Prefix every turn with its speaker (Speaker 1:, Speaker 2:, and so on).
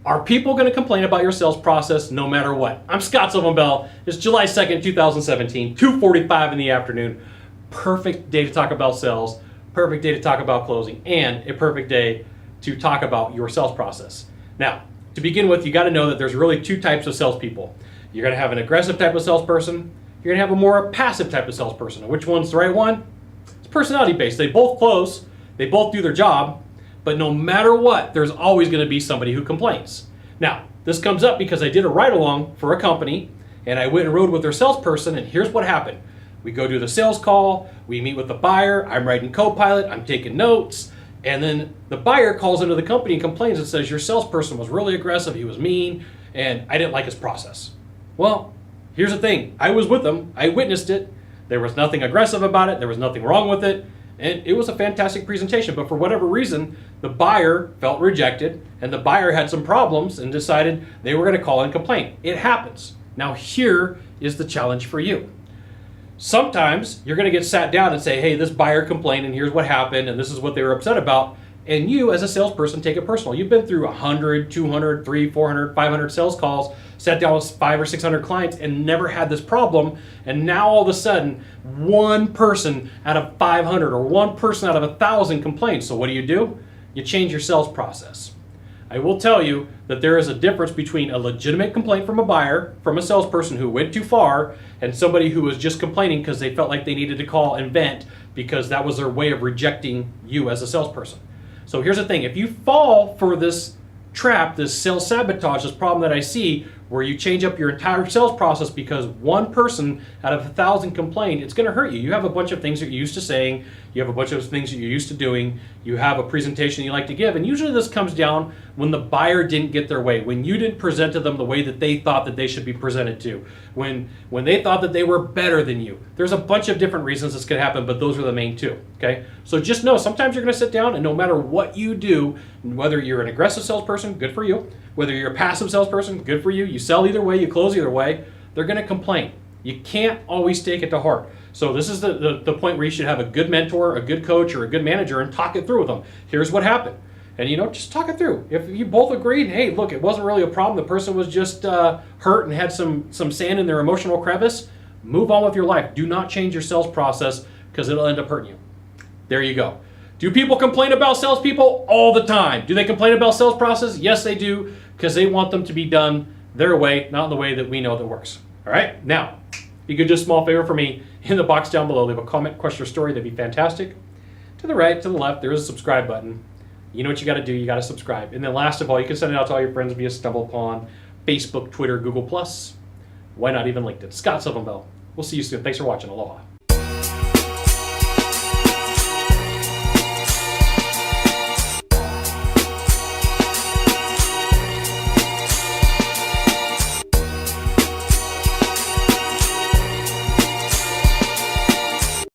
Speaker 1: Are people going to complain about your sales process no matter what? I'm Scott Sylvan Bell. It's July 2nd, 2017, 2:45 in the afternoon. Perfect day to talk about sales, perfect day to talk about closing, and a perfect day to talk about your sales process. Now, to begin with, you got to know that there's really two types of salespeople. You're going to have an aggressive type of salesperson. You're going to have a more passive type of salesperson. Which one's the right one? It's personality based. They both close. They both do their job. But no matter what, there's always going to be somebody who complains. Now, this comes up because I did a ride-along for a company, and I went and rode with their salesperson, and here's what happened. We go do the sales call. We meet with the buyer. I'm writing co-pilot. I'm taking notes. And then the buyer calls into the company and complains and says, your salesperson was really aggressive. He was mean, and I didn't like his process. Well, here's the thing. I was with them. I witnessed it. There was nothing aggressive about it. There was nothing wrong with it. And it was a fantastic presentation. But for whatever reason, the buyer felt rejected, and the buyer had some problems and decided they were going to call and complain. It happens. Now, here is the challenge for you. Sometimes you're going to get sat down and say, hey, this buyer complained, and here's what happened, and this is what they were upset about. And you, as a salesperson, take it personal. You've been through 100, 200, 300, 400, 500 sales calls, sat down with 500 or 600 clients, and never had this problem. And now all of a sudden, one person out of 500 or one person out of 1,000 complains. So what do? You change your sales process. I will tell you that there is a difference between a legitimate complaint from a buyer, from a salesperson who went too far, and somebody who was just complaining because they felt like they needed to call and vent because that was their way of rejecting you as a salesperson. So here's the thing. If you fall for this trap, this sales sabotage, this problem that I see, where you change up your entire sales process because one person out of 1,000 complained, it's going to hurt you. You have a bunch of things that you're used to saying. You have a bunch of things that you're used to doing. You have a presentation you like to give. And usually this comes down when the buyer didn't get their way, when you didn't present to them the way that they thought that they should be presented to, when they thought that they were better than you. There's a bunch of different reasons this could happen, but those are the main two, okay? So just know sometimes you're going to sit down, and no matter what you do, whether you're an aggressive salesperson, good for you. Whether you're a passive salesperson, good for you. You sell either way, you close either way, they're going to complain. You can't always take it to heart. So this is the point where you should have a good mentor, a good coach, or a good manager and talk it through with them. Here's what happened. And just talk it through. If you both agreed, hey, look, it wasn't really a problem. The person was just hurt and had some sand in their emotional crevice. Move on with your life. Do not change your sales process because it'll end up hurting you. There you go. Do people complain about salespeople? All the time. Do they complain about sales process? Yes, they do, because they want them to be done their way, not in the way that we know that works. All right? Now, if you could do a small favor for me, in the box down below, leave a comment, question, or story. That'd be fantastic. To the right, to the left, there is a subscribe button. You know what you got to do. You got to subscribe. And then last of all, you can send it out to all your friends via StumbleUpon, Facebook, Twitter, Google+. Why not even LinkedIn? Scott Sylvan Bell. We'll see you soon. Thanks for watching. Aloha.